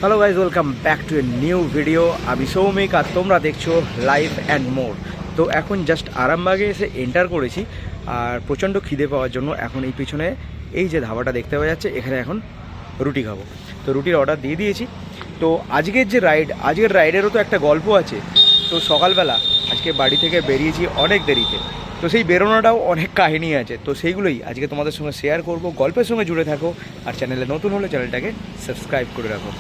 Hello guys, welcome back to a new video. আমি সৌমিক আর তোমরা দেখছো লাইফ অ্যান্ড মোর। তো এখন জাস্ট আরামবাগে এসে এন্টার করেছি আর প্রচণ্ড খিদে পাওয়ার জন্য এখন এই পিছনে এই যে ধাবাটা দেখতে পাওয়া যাচ্ছে এখানে এখন রুটি খাবো। তো রুটির অর্ডার দিয়ে দিয়েছি। তো আজকের রাইডেরও তো একটা গল্প আছে। তো সকালবেলা আজকে বাড়ি থেকে বেরিয়েছি অনেক দেরিতে, তো সেই বেরোনোটাও অনেক কাহিনী আছে। তো সেইগুলোই আজকে তোমাদের সঙ্গে শেয়ার করব। গল্পের সঙ্গে জুড়ে থাকো আর চ্যানেলে নতুন হলে চ্যানেলটাকে সাবস্ক্রাইব করে রাখো।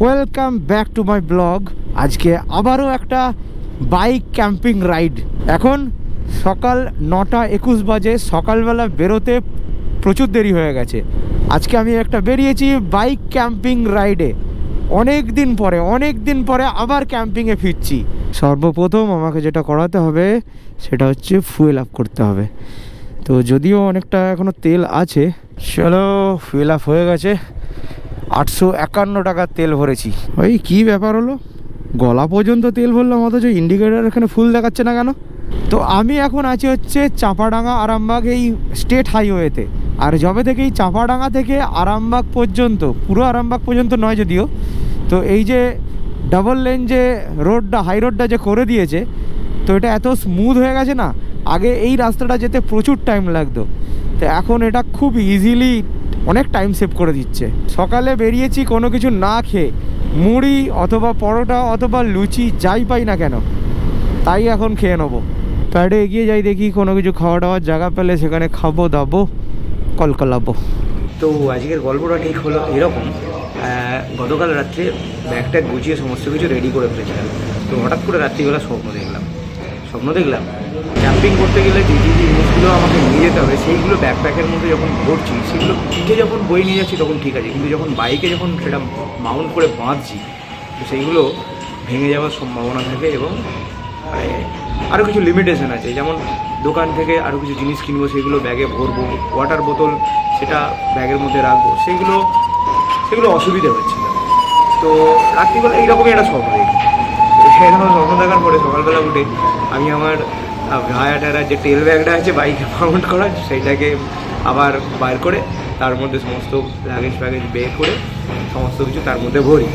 Welcome back to my blog. আজকে আবারও একটা বাইক ক্যাম্পিং রাইড। এখন সকাল 9:21 বাজে। সকালবেলা বেরোতে প্রচুর দেরি হয়ে গেছে। আজকে আমি একটা বেরিয়েছি বাইক ক্যাম্পিং রাইডে। অনেক দিন পরে আবার ক্যাম্পিংয়ে ফিরছি। সর্বপ্রথম আমাকে যেটা করাতে হবে সেটা হচ্ছে ফুয়েল আপ করতে হবে। তো যদিও অনেকটা এখনও তেল আছে, চলো ফুয়েল আপ হয়ে গেছে। 851 টাকার তেল ভরেছি। ওই কী ব্যাপার হলো, গলা পর্যন্ত তেল ভরলাম অথচ ইন্ডিকেটার এখানে ফুল দেখাচ্ছে না কেন? তো আমি এখন আছি হচ্ছে চাপাডাঙ্গা আরামবাগ এই স্টেট হাইওয়েতে। আর যবে থেকে এই চাপাডাঙ্গা থেকে আরামবাগ পর্যন্ত, পুরো আরামবাগ পর্যন্ত নয় যদিও, তো এই যে ডাবল লেন যে রোডটা, হাই রোডটা যে করে দিয়েছে, তো এটা এত স্মুথ হয়ে গেছে না। আগে এই রাস্তাটা যেতে প্রচুর টাইম লাগতো, তো এখন এটা খুব ইজিলি অনেক টাইম সেভ করে দিচ্ছে। সকালে বেরিয়েছি কোনো কিছু না খেয়ে, মুড়ি অথবা পরোটা অথবা লুচি যাই পাই না কেন তাই এখন খেয়ে নেবো। প্যাডে এগিয়ে যাই, দেখি কোনো কিছু খাওয়া দাওয়ার জায়গা পেলে সেখানে খাবো দাবো কলকলাবো। তো আজকের গল্পটা ঠিক হলো এরকম। গতকাল রাত্রে ব্যাগটা গুছিয়ে সমস্ত কিছু রেডি করে ফেলেছিলাম। তো হঠাৎ করে রাত্রিবেলা স্বপ্ন দেখলাম ক্যাম্পিং করতে গেলে যে যে জিনিসগুলো আমাকে নিয়ে যেতে হবে সেইগুলো ব্যাকপ্যাকের মধ্যে যখন ভরছি, সেগুলো পিঠে যখন বই নিয়ে যাচ্ছি তখন ঠিক আছে, কিন্তু যখন বাইকে যখন সেটা মাউন্ট করে বাঁধছি তো সেইগুলো ভেঙে যাওয়ার সম্ভাবনা থাকে। এবং আরও কিছু লিমিটেশন আছে, যেমন দোকান থেকে আরও কিছু জিনিস কিনবো, সেগুলো ব্যাগে ভরবো, ওয়াটার বোতল সেটা ব্যাগের মধ্যে রাখবো, সেগুলো অসুবিধা হচ্ছিল। তো রাত্রিবেলা এইরকমই একটা স্বপ্ন দেখি। সেরকম স্বপ্ন দেখার পরে সকালবেলা উঠে আমি আমার ভায়াটারা যে টেল ব্যাগটা আছে বাইকে মাউন্ট করার, সেইটাকে আবার বার করে তার মধ্যে সমস্ত লাগেজ ফ্যাগেজ বের করে সমস্ত কিছু তার মধ্যে ভরি।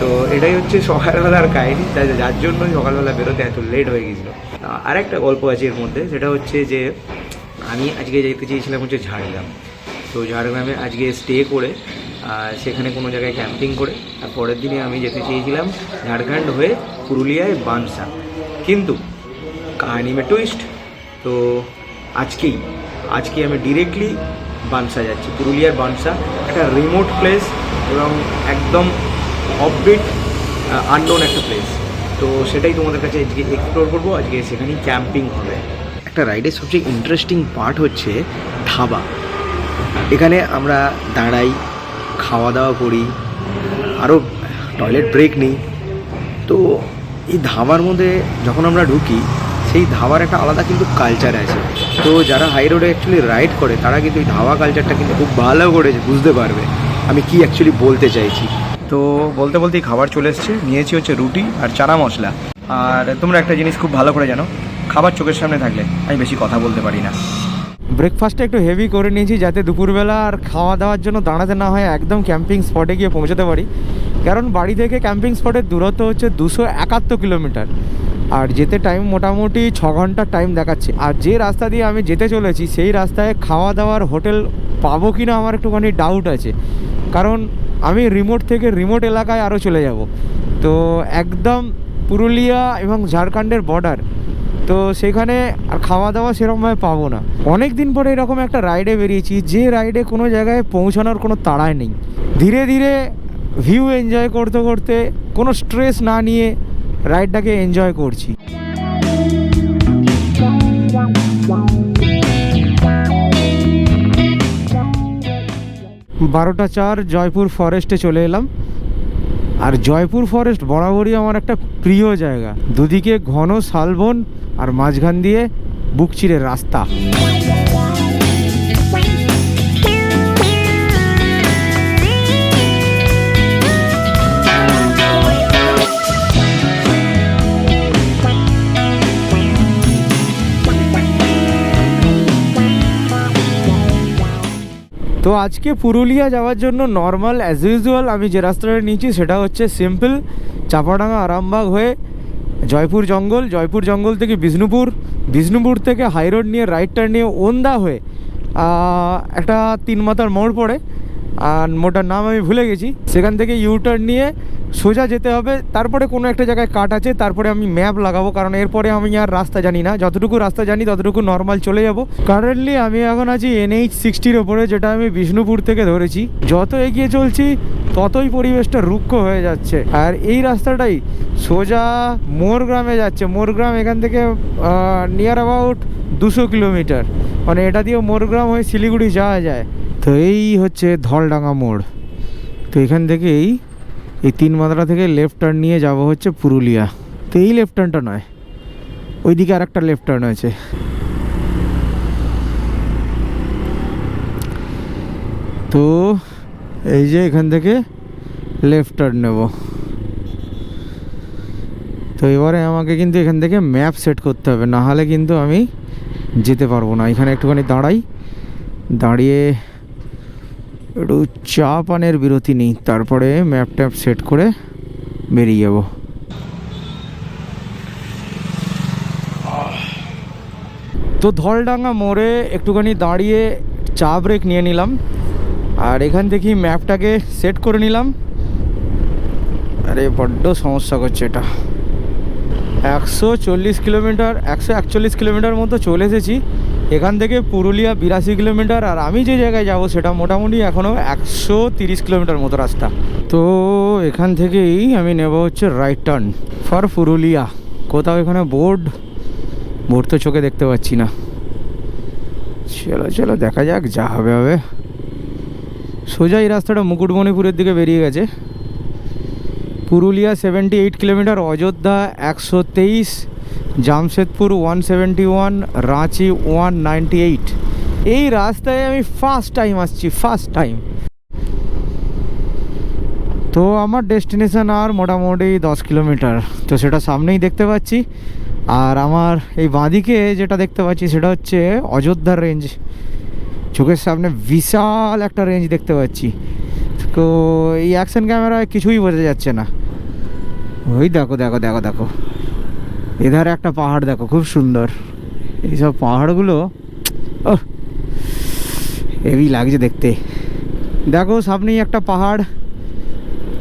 তো এটাই হচ্ছে সকালবেলার কাহিনি, তাই যার জন্যই সকালবেলা বেরোতে এত লেট হয়ে গেছিলো। আর একটা গল্প আছে এর মধ্যে, সেটা হচ্ছে যে আমি আজকে যেতে চেয়েছিলাম হচ্ছে ঝাড়গ্রাম। তো ঝাড়গ্রামে আজকে স্টে করে সেখানে কোনো জায়গায় ক্যাম্পিং করে আর পরের দিনে আমি যেতে চেয়েছিলাম ঝাড়খণ্ড হয়ে পুরুলিয়ায় বানসা। কিন্তু কাহিনী মে টুইস্ট। তো আজকে আমি ডিরেক্টলি বানসা যাচ্ছি। পুরুলিয়ার বানসা একটা রিমোট প্লেস এবং একদম অফবিট আননোন একটা প্লেস। তো সেটাই তোমাদের কাছে আজকে এক্সপ্লোর করবো। আজকে সেখানেই ক্যাম্পিং হবে। একটা রাইডের সবচেয়ে ইন্টারেস্টিং পার্ট হচ্ছে ধাবা। এখানে আমরা দাঁড়াই, খাওয়া দাওয়া করি, আরও টয়লেট ব্রেক নিই। তো এই ধাবার মধ্যে যখন আমরা ঢুকি, সেই ধাবার একটা আলাদা কিন্তু কালচার আছে। তো যারা হাই রোডে অ্যাকচুয়ালি রাইড করে তারা কিন্তু এই ধাবা কালচারটা কিন্তু খুব ভালো করে বুঝতে পারবে আমি কি অ্যাকচুয়ালি বলতে চাইছি। তো বলতেই খাবার চলে এসছে। নিয়েছি হচ্ছে রুটি আর চানা মশলা। আর তোমরা একটা জিনিস খুব ভালো করে জানো, খাবার চোখের সামনে থাকলে আমি বেশি কথা বলতে পারি না। ব্রেকফাস্টটা একটু হেভি করে নিয়েছি যাতে দুপুরবেলা আর খাওয়া দাওয়ার জন্য দাঁড়াতে না হয়, একদম ক্যাম্পিং স্পটে গিয়ে পৌঁছাতে পারি। কারণ বাড়ি থেকে ক্যাম্পিং স্পটের দূরত্ব হচ্ছে 271 কিলোমিটার আর যেতে টাইম মোটামুটি 6 ঘন্টার টাইম দেখাচ্ছে। আর যে রাস্তা দিয়ে আমি যেতে চলেছি সেই রাস্তায় খাওয়া দাওয়ার হোটেল পাবো কি না আমার একটুখানি ডাউট আছে, কারণ আমি রিমোট থেকে রিমোট এলাকায় আরও চলে যাব। তো একদম পুরুলিয়া এবং ঝাড়খণ্ডের বর্ডার, তো সেখানে আর খাওয়া দাওয়া সেরকমভাবে পাবো না। অনেক দিন পরে এরকম একটা রাইডে বেরিয়েছি, যে রাইডে কোনো জায়গায় পৌঁছানোর কোনো তাড়াই নেই। ধীরে ধীরে ভিউ এনজয় করতে করতে কোনো স্ট্রেস না নিয়ে রাইডটাকে এনজয় করছি। 12:04 জয়পুর ফরেস্টে চলে এলাম। আর জয়পুর ফরেস্ট বরাবরই আমার একটা প্রিয় জায়গা। দুদিকে ঘন শালবন আর মাঝখান দিয়ে বুক চিরে রাস্তা। তো তো আজকে পুরুলিয়া যাওয়ার জন্য নর্মাল অ্যাজ ইউজুয়াল আমি যে রাস্তাটা নিয়েছি সেটা হচ্ছে সিম্পল চাপাডাঙ্গা আরামবাগ হয়ে জয়পুর জঙ্গল থেকে বিষ্ণুপুর থেকে হাই রোড নিয়ে রাইট টার্ন নিয়ে ওন্দা হয়ে একটা 3 মাথার মোড় পড়ে, আর মোটার নাম আমি ভুলে গেছি, সেখান থেকে ইউটার্ন নিয়ে সোজা যেতে হবে। তারপরে কোনো একটা জায়গায় কাট আছে, তারপরে আমি ম্যাপ লাগাবো, কারণ এরপরে আমি আর রাস্তা জানি না। যতটুকু রাস্তা জানি ততটুকু নর্মাল চলে যাব। কারেন্টলি আমি এখন আছি NH60-র ওপরে, যেটা আমি বিষ্ণুপুর থেকে ধরেছি। যত এগিয়ে চলছি ততই পরিবেশটা রুক্ষ হয়ে যাচ্ছে। আর এই রাস্তাটাই সোজা মোরগ্রামে যাচ্ছে। মোরগ্রাম এখান থেকে নিয়ার অ্যাবাউট 200 কিলোমিটার, মানে এটা দিয়ে মোরগ্রাম হয়ে শিলিগুড়ি যাওয়া যায়। তো এই হচ্ছে ধলডাঙ্গা মোড়। তো এখান থেকেই এই 3 মাথা থেকে লেফট টার্ন নিয়ে যাব হচ্ছে পুরুলিয়া। তো এই লেফট টার্নটা নয়, ওইদিকে আর একটা লেফট টার্ন আছে। তো এই যে এখান থেকে লেফট টার্ন নেব। তো এবারে আমাকে কিন্তু এখান থেকে ম্যাপ সেট করতে হবে, না হলে কিন্তু আমি যেতে পারবো না। এখানে একটুখানি দাঁড়িয়ে একটু চা পানের বিরতি নেই, তারপরে ম্যাপ ট্যাপ সেট করে বেরিয়ে যাব। তো ধলডাঙ্গা মোড়ে একটুখানি দাঁড়িয়ে চা ব্রেক নিয়ে নিলাম, আর এখান থেকেই ম্যাপটাকে সেট করে নিলাম। আরে বড্ড সমস্যা করছে এটা। 141 কিলোমিটার মতো চলে এসেছি। এখান থেকে পুরুলিয়া 82 কিলোমিটার, আর আমি যে জায়গায় যাব সেটা মোটামুটি এখনও 130 কিলোমিটার মতো রাস্তা। তো এখান থেকেই আমি নেব হচ্ছে রাইট টার্ন ফর পুরুলিয়া। কোথাও এখানে বোর্ড তো চোখে দেখতে পাচ্ছি না। চলো দেখা যাক, যা হবে। সোজা এই রাস্তাটা মুকুটমণিপুরের দিকে বেরিয়ে গেছে। পুরুলিয়া 78 কিলোমিটার, অযোধ্যা 123, জামশেদপুর 171, রাঁচি 198। এই রাস্তায় আমি ফার্স্ট টাইম। তো আমার ডেস্টিনেশন আর মোটামুটি 10 কিলোমিটার, তো সেটা সামনেই দেখতে পাচ্ছি। আর আমার এই বাঁদিকে যেটা দেখতে পাচ্ছি সেটা হচ্ছে অযোধ্যার রেঞ্জ। চোখের সামনে বিশাল একটা রেঞ্জ দেখতে পাচ্ছি। তো এই অ্যাকশন ক্যামেরায় কিছুই বোঝা যাচ্ছে না। ওই দেখো এধারে একটা পাহাড় দেখো, খুব সুন্দর। এইসব পাহাড়গুলো হেভি লাগছে দেখতে। দেখো সামনেই একটা পাহাড়।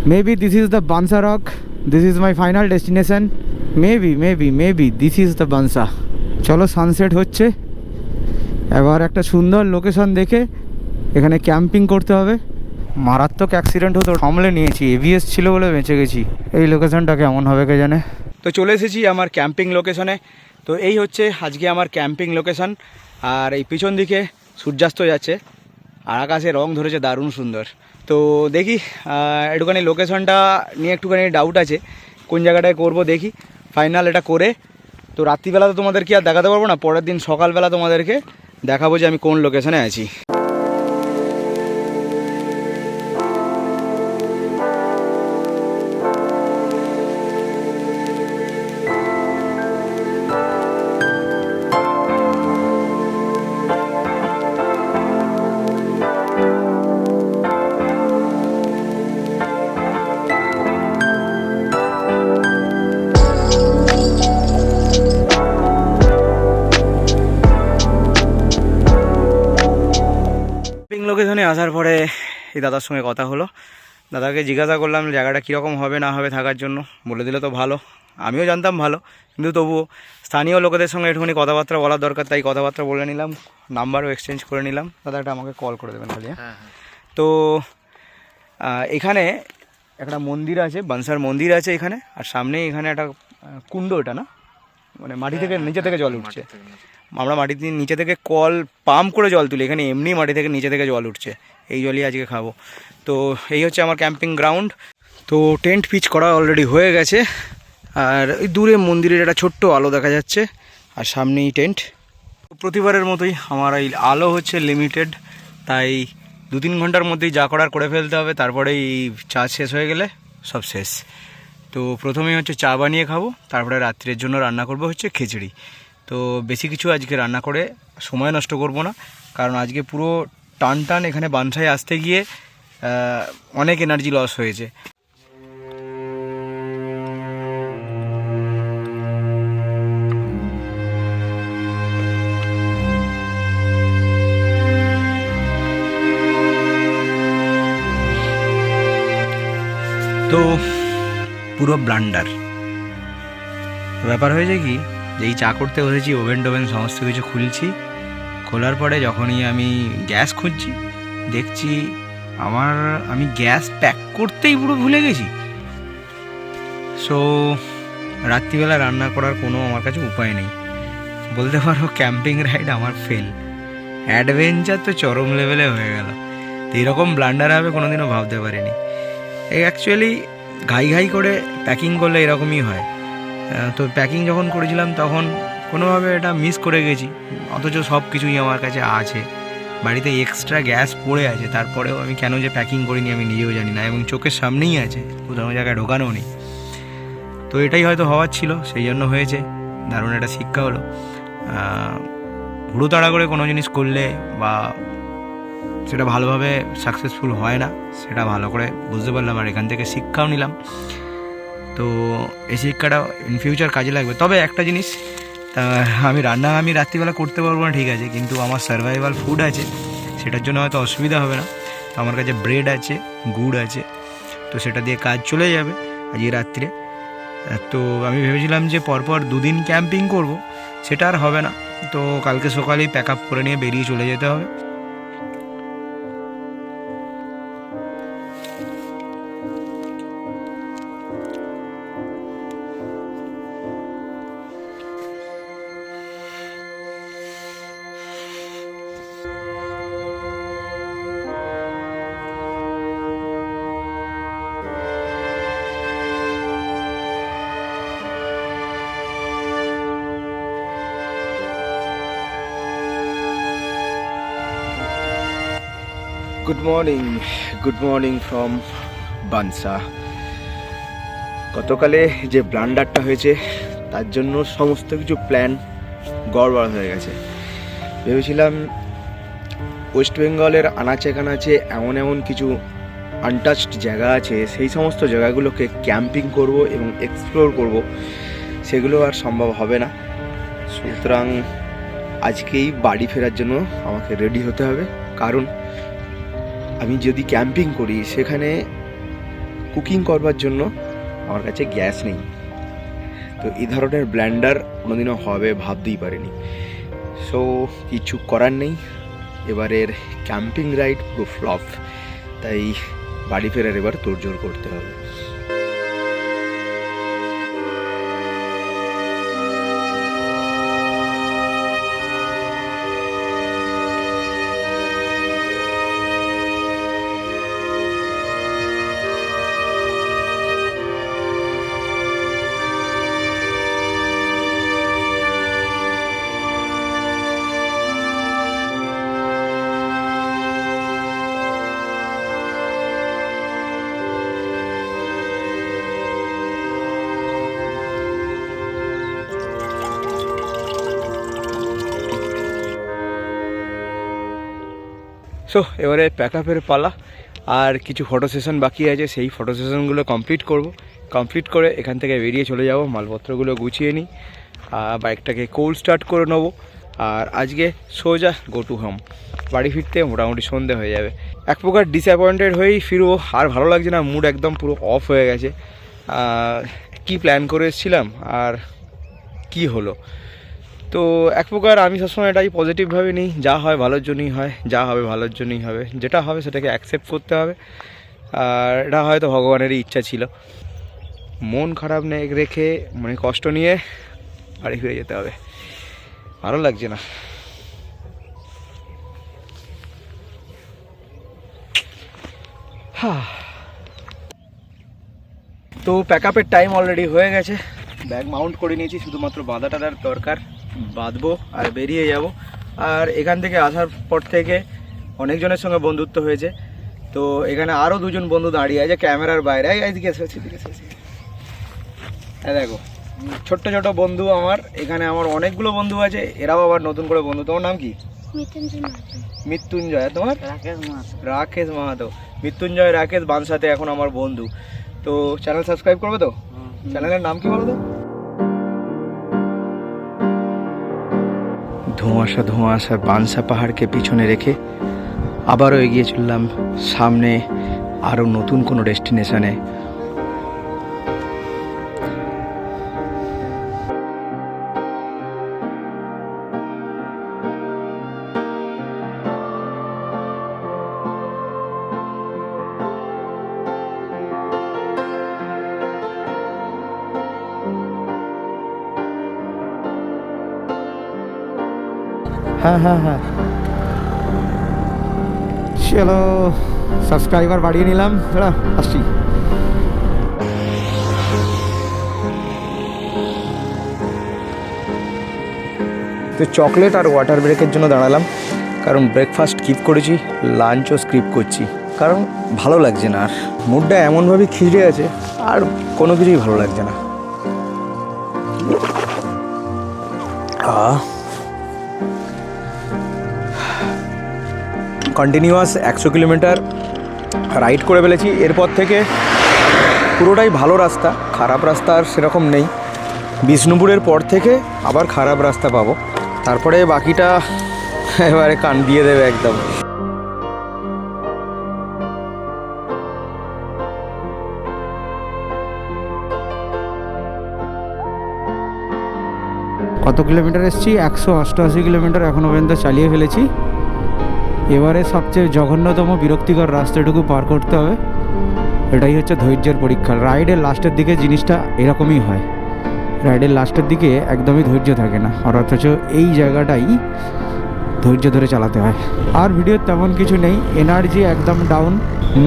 Maybe this is the Bansa rock. This is my final destination. Maybe this is the Bansa. চলো, সানসেট হচ্ছে। এবার একটা সুন্দর লোকেশন দেখে এখানে ক্যাম্পিং করতে হবে। মারাত্মক অ্যাক্সিডেন্ট হতো, সামলে নিয়েছি, ABS ছিল বলে বেঁচে গেছি। এই লোকেশনটা কেমন হবে কে জানে। তো চলে এসেছি আমার ক্যাম্পিং লোকেশনে। তো এই হচ্ছে আজকে আমার ক্যাম্পিং লোকেশন। আর এই পিছন দিকে সূর্যাস্ত যাচ্ছে, আর আকাশে রং ধরেছে দারুণ সুন্দর। তো দেখি একটুখানি লোকেশনটা নিয়ে একটুখানি ডাউট আছে, কোন জায়গাটায় করব দেখি। ফাইনাল এটা করে তো রাত্রিবেলা তো তোমাদেরকে আর দেখাতে পারবো না, পরের দিন সকালবেলা তোমাদেরকে দেখাবো যে আমি কোন লোকেশনে আছি। লোকেশনে আসার পরে এই দাদার সঙ্গে কথা হলো। দাদাকে জিজ্ঞাসা করলাম জায়গাটা কীরকম হবে না হবে থাকার জন্য। বলে দিলে তো ভালো, আমিও জানতাম ভালো, কিন্তু তবুও স্থানীয় লোকেদের সঙ্গে একটুখানি কথাবার্তা বলার দরকার, তাই কথাবার্তা বলে নিলাম, নাম্বারও এক্সচেঞ্জ করে নিলাম। দাদা একটা আমাকে কল করে দেবেন খালি। হ্যাঁ। তো এখানে একটা মন্দির আছে, বানসার মন্দির আছে এখানে, আর সামনেই এখানে একটা কুণ্ড, এটা না মানে মাটি থেকে নিচে থেকে জল উঠছে। আমরা মাটির নিচে থেকে কল পাম্প করে জল তুলি, এখানে এমনি মাটি থেকে নিচে থেকে জল উঠছে, এই জলই আজকে খাবো। তো এই হচ্ছে আমার ক্যাম্পিং গ্রাউন্ড। তো টেন্ট পিচ করা অলরেডি হয়ে গেছে, আর ওই দূরে মন্দিরের একটা ছোট্ট আলো দেখা যাচ্ছে, আর সামনেই টেন্ট। প্রতিবারের মতোই আমার এই আলো হচ্ছে লিমিটেড, তাই 2-3 ঘন্টার মধ্যেই যা করার করে ফেলতে হবে, তারপরে এই চার্জ শেষ হয়ে গেলে সব শেষ। তো প্রথমেই হচ্ছে চা বানিয়ে খাবো, তারপরে রাত্রের জন্য রান্না করবো হচ্ছে খিচুড়ি। তো বেশি কিছু আজকে রান্না করে সময় নষ্ট করব না, কারণ আজকে পুরো টান টান এখানে বানসায় আসতে গিয়ে অনেক এনার্জি লস হয়েছে। তো পুরো ব্লান্ডার। ব্যাপার হয়েছে কি, যেই চা করতে বসেছি ওভেন টোভেন সমস্ত কিছু খুলছি, খোলার পরে যখনই আমি গ্যাস খুঁজছি দেখছি আমি গ্যাস প্যাক করতেই পুরো ভুলে গেছি। সো রাত্রিবেলা রান্না করার কোনো আমার কাছে উপায় নেই, বলতে পারো ক্যাম্পিং রাইড আমার ফেল। অ্যাডভেঞ্চার তো চরম লেভেলে হয়ে গেল। তো এরকম ব্লান্ডার হবে কোনোদিনও ভাবতে পারিনি। এই অ্যাকচুয়ালি ঘাই করে প্যাকিং করলে এরকমই হয়। তো প্যাকিং যখন করেছিলাম তখন কোনোভাবে এটা মিস করে গেছি, অথচ সব কিছুই আমার কাছে আছে, বাড়িতে এক্সট্রা গ্যাস পড়ে আছে, তারপরেও আমি কেন যে প্যাকিং করিনি আমি নিজেও জানি না, এবং চোখের সামনেই আছে, কোথাও জায়গায় ঢোকানো নেই। তো এটাই হয়তো হওয়ার ছিল, সেই জন্য হয়েছে। দারুণ একটা শিক্ষা হলো। হুড়োতাড়া করে কোনো জিনিস করলে বা সেটা ভালোভাবে সাকসেসফুল হয় না, সেটা ভালো করে বুঝতে পারলাম, আর এখান থেকে শিক্ষাও নিলাম। তো এই শিক্ষাটা ইন ফিউচার কাজে লাগবে। তবে একটা জিনিস, আমি রাত্রিবেলা করতে পারবো না ঠিক আছে, কিন্তু আমার সার্ভাইভাল ফুড আছে, সেটার জন্য হয়তো অসুবিধা হবে না। তো আমার কাছে ব্রেড আছে, গুড় আছে, তো সেটা দিয়ে কাজ চলে যাবে আজকে রাত্রে। তো আমি ভেবেছিলাম যে পরপর 2 দিন ক্যাম্পিং করব, সেটা আর হবে না। তো কালকে সকালেই প্যাক আপ করে নিয়ে বেরিয়ে চলে যেতে হবে। Good morning from Bansa. গতকালে যে ব্লান্ডারটা হয়েছে তার জন্য সমস্ত কিছু প্ল্যান গড়বড় হয়ে গেছে। ভেবেছিলাম ওয়েস্ট বেঙ্গলের আনাচে কানাচে এমন কিছু আনটাচড জায়গা আছে, সেই সমস্ত জায়গাগুলোকে ক্যাম্পিং করব এবং এক্সপ্লোর করব, সেগুলো আর সম্ভব হবে না। সুতরাং আজকেই বাড়ি ফেরার জন্য আমাকে রেডি হতে হবে, কারণ আমি যদি ক্যাম্পিং করি সেখানে কুকিং করবার জন্য আমার কাছে গ্যাস নেই। তো এই ধরনের ব্লেন্ডার কোনোদিনও হবে ভাবতেই পারিনি। সো কিছু করার নেই, এবারের ক্যাম্পিং রাইড পুরো ফ্লপ, তাই বাড়ি ফেরার এবার তোড়জোড় করতে হবে। সো এবারে প্যাক আপের পালা, আর কিছু ফটো সেশন বাকি আছে, সেই ফটো সেশনগুলো কমপ্লিট করে এখান থেকে বেরিয়ে চলে যাব। মালপত্রগুলো গুছিয়ে নিই, বাইকটাকে কোল্ড স্টার্ট করে নেবো, আর আজকে সোজা গো টু হোম। বাড়ি ফিরতে মোটামুটি সন্ধে হয়ে যাবে। এক প্রকার ডিসঅ্যাপয়েন্টেড হয়েই ফিরবো, আর ভালো লাগছে না, মুড একদম পুরো অফ হয়ে গেছে। কি প্ল্যান করে এসেছিলাম আর কি হলো। তো এক প্রকার আমি সবসময় এটাই পজিটিভভাবে নিই, যা হয় ভালোর জন্যই হয়, যা হবে ভালোর জন্যই হবে, যেটা হবে সেটাকে অ্যাকসেপ্ট করতে হবে। আর এটা হয়তো ভগবানেরই ইচ্ছা ছিল। মন খারাপ রেখে মানে কষ্ট নিয়ে বাড়ি ফিরে যেতে হবে, ভালো লাগছে না। তো প্যাক আপের টাইম অলরেডি হয়ে গেছে, ব্যাগ মাউন্ট করে নিয়েছি, শুধুমাত্র বাঁধাটার দরকার, বাঁধবো আর বেরিয়ে যাব। আর এখান থেকে আসার পর থেকে অনেকজনের সঙ্গে বন্ধুত্ব হয়েছে, তো এখানে আরও 2 জন বন্ধু দাঁড়িয়ে আছে ক্যামেরার বাইরে। এদিকে এসেছি, দেখো ছোট্ট ছোট বন্ধু আমার, এখানে আমার অনেকগুলো বন্ধু আছে, এরাও আবার নতুন করে বন্ধু। তোমার নাম কি? মৃত্যুঞ্জয়, আর তোমার? রাকেশ মাহাতো। মৃত্যুঞ্জয়, রাকেশ বানসাতে এখন আমার বন্ধু। তো চ্যানেল সাবস্ক্রাইব করবে তো? চ্যানেলের নাম কি বলো তো? ধোঁয়াশা ধোঁয়াশা বানসা পাহাড়কে পিছনে রেখে আবারও এগিয়ে চললাম সামনে আরও নতুন কোনো ডেস্টিনেশনে। হ্যাঁ চলো সাবস্ক্রাইবার বাড়িয়ে নিলাম, দাঁড়া আসছি। তো চকলেট আর ওয়াটার ব্রেকের জন্য দাঁড়ালাম, কারণ ব্রেকফাস্ট স্কিপ করেছি, লাঞ্চও স্কিপ করছি, কারণ ভালো লাগছে না। আর মুডটা এমনভাবে খিচড়ে আছে আর কোনো কিছুই ভালো লাগছে না। কন্টিনিউয়াস 100 কিলোমিটার রাইড করে ফেলেছি। এরপর থেকে পুরোটাই ভালো রাস্তা, খারাপ রাস্তা আর সেরকম নেই। বিষ্ণুপুরের পর থেকে আবার খারাপ রাস্তা পাবো, তারপরে বাকিটা এবারে কান দিয়ে দেবে একদম। কত কিলোমিটার এসেছি? 188 কিলোমিটার এখনও পর্যন্ত চালিয়ে ফেলেছি। এবারে সবচেয়ে জঘন্যতম বিরক্তিকর রাস্তাটুকু পার করতে হবে। এটাই হচ্ছে ধৈর্যের পরীক্ষা। রাইডের লাস্টের দিকে জিনিসটা এরকমই হয়, রাইডের লাস্টের দিকে একদমই ধৈর্য থাকে না, আর অথচ এই জায়গাটাই ধৈর্য ধরে চালাতে হয়। আর ভিডিওর তেমন কিছু নেই, এনার্জি একদম ডাউন,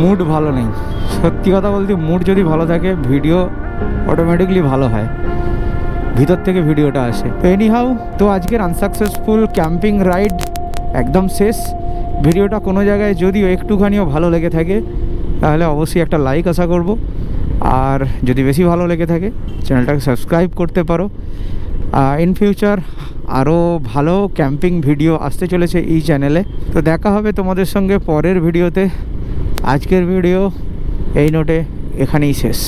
মুড ভালো নেই। সত্যি কথা বলতে মুড যদি ভালো থাকে ভিডিও অটোমেটিকলি ভালো হয়, ভিতর থেকে ভিডিওটা আসে। তো এনিহাউ, তো আজকের আনসাকসেসফুল ক্যাম্পিং রাইড একদম শেষ। ভিডিওটা কোনো জায়গায় যদিও একটুখানিও ভালো লেগে থাকে তাহলে অবশ্যই একটা লাইক আশা করব, আর যদি বেশি ভালো লেগে থাকে চ্যানেলটাকে সাবস্ক্রাইব করতে পারো। ইন ফিউচার আরও ভালো ক্যাম্পিং ভিডিও আসতে চলেছে এই চ্যানেলে। তো দেখা হবে তোমাদের সঙ্গে পরের ভিডিওতে। আজকের ভিডিও এই নোটে এখানেই শেষ।